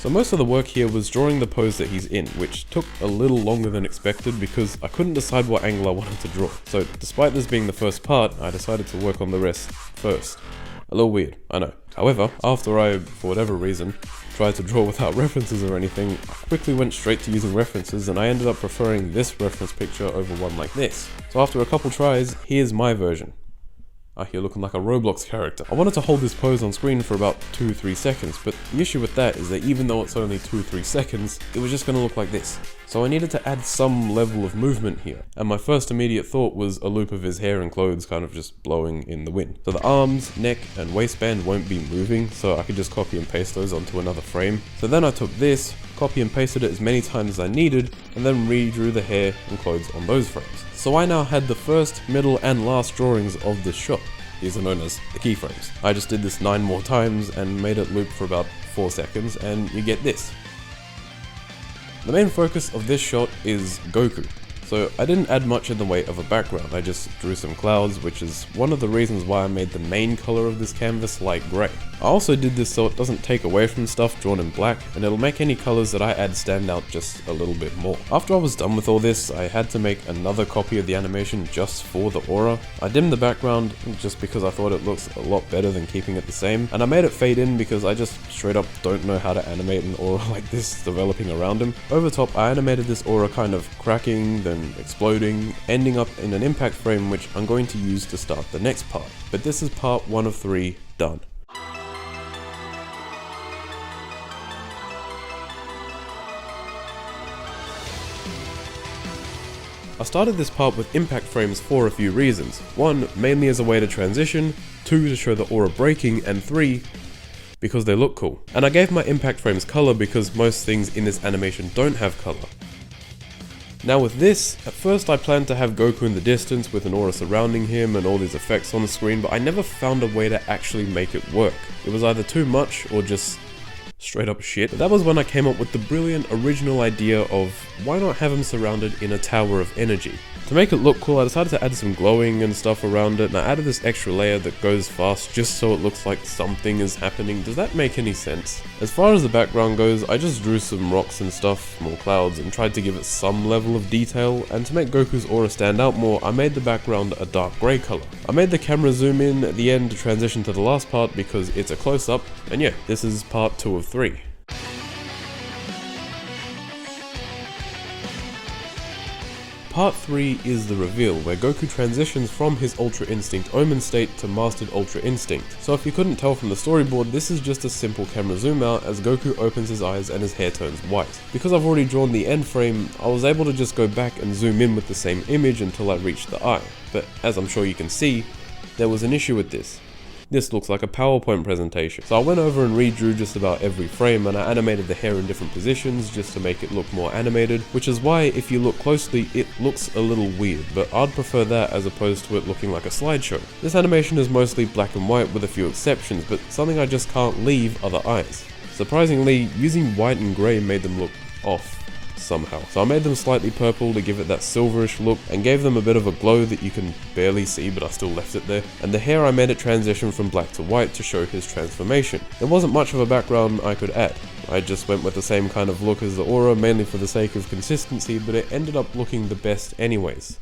So most of the work here was drawing the pose that he's in, which took a little longer than expected because I couldn't decide what angle I wanted to draw. So despite this being the first part, I decided to work on the rest first. A little weird, I know. However, after I, for whatever reason, tried to draw without references or anything, I quickly went straight to using references, and I ended up preferring this reference picture over one like this. So after a couple tries, here's my version. Ah, you're looking like a Roblox character. I wanted to hold this pose on screen for about 2-3 seconds, but the issue with that is that even though it's only 2-3 seconds, it was just going to look like this. So I needed to add some level of movement here, and my first immediate thought was a loop of his hair and clothes kind of just blowing in the wind. So the arms, neck, and waistband won't be moving, so I could just copy and paste those onto another frame. So then I took this, copy and pasted it as many times as I needed, and then redrew the hair and clothes on those frames. So I now had the first, middle, and last drawings of this shot. These are known as the keyframes. I just did this 9 more times and made it loop for about 4 seconds, and you get this. The main focus of this shot is Goku. So I didn't add much in the way of a background, I just drew some clouds, which is one of the reasons why I made the main color of this canvas light grey. I also did this so it doesn't take away from stuff drawn in black, and it'll make any colors that I add stand out just a little bit more. After I was done with all this, I had to make another copy of the animation just for the aura. I dimmed the background just because I thought it looks a lot better than keeping it the same, and I made it fade in because I just straight up don't know how to animate an aura like this developing around him. Over top, I animated this aura kind of cracking, then exploding, ending up in an impact frame which I'm going to use to start the next part. But this is part 1 of 3 done. I started this part with impact frames for a few reasons. 1, mainly as a way to transition, 2, to show the aura breaking, and 3, because they look cool. And I gave my impact frames color because most things in this animation don't have color. Now with this, at first I planned to have Goku in the distance with an aura surrounding him and all these effects on the screen, but I never found a way to actually make it work. It was either too much or just straight up shit. But that was when I came up with the brilliant original idea of why not have him surrounded in a tower of energy. To make it look cool, I decided to add some glowing and stuff around it, and I added this extra layer that goes fast just so it looks like something is happening. Does that make any sense? As far as the background goes, I just drew some rocks and stuff, more clouds, and tried to give it some level of detail, and to make Goku's aura stand out more, I made the background a dark grey colour. I made the camera zoom in at the end to transition to the last part because it's a close-up, and yeah, this is part 2 of 3. Part 3 is the reveal, where Goku transitions from his Ultra Instinct Omen state to Mastered Ultra Instinct. So if you couldn't tell from the storyboard, this is just a simple camera zoom out as Goku opens his eyes and his hair turns white. Because I've already drawn the end frame, I was able to just go back and zoom in with the same image until I reached the eye. But as I'm sure you can see, there was an issue with this. This looks like a PowerPoint presentation. So I went over and redrew just about every frame, and I animated the hair in different positions just to make it look more animated, which is why if you look closely it looks a little weird, but I'd prefer that as opposed to it looking like a slideshow. This animation is mostly black and white with a few exceptions, but something I just can't leave are the eyes. Surprisingly, using white and grey made them look off somehow. So I made them slightly purple to give it that silverish look and gave them a bit of a glow that you can barely see, but I still left it there. And the hair I made it transition from black to white to show his transformation. There wasn't much of a background I could add. I just went with the same kind of look as the aura, mainly for the sake of consistency, but it ended up looking the best anyways.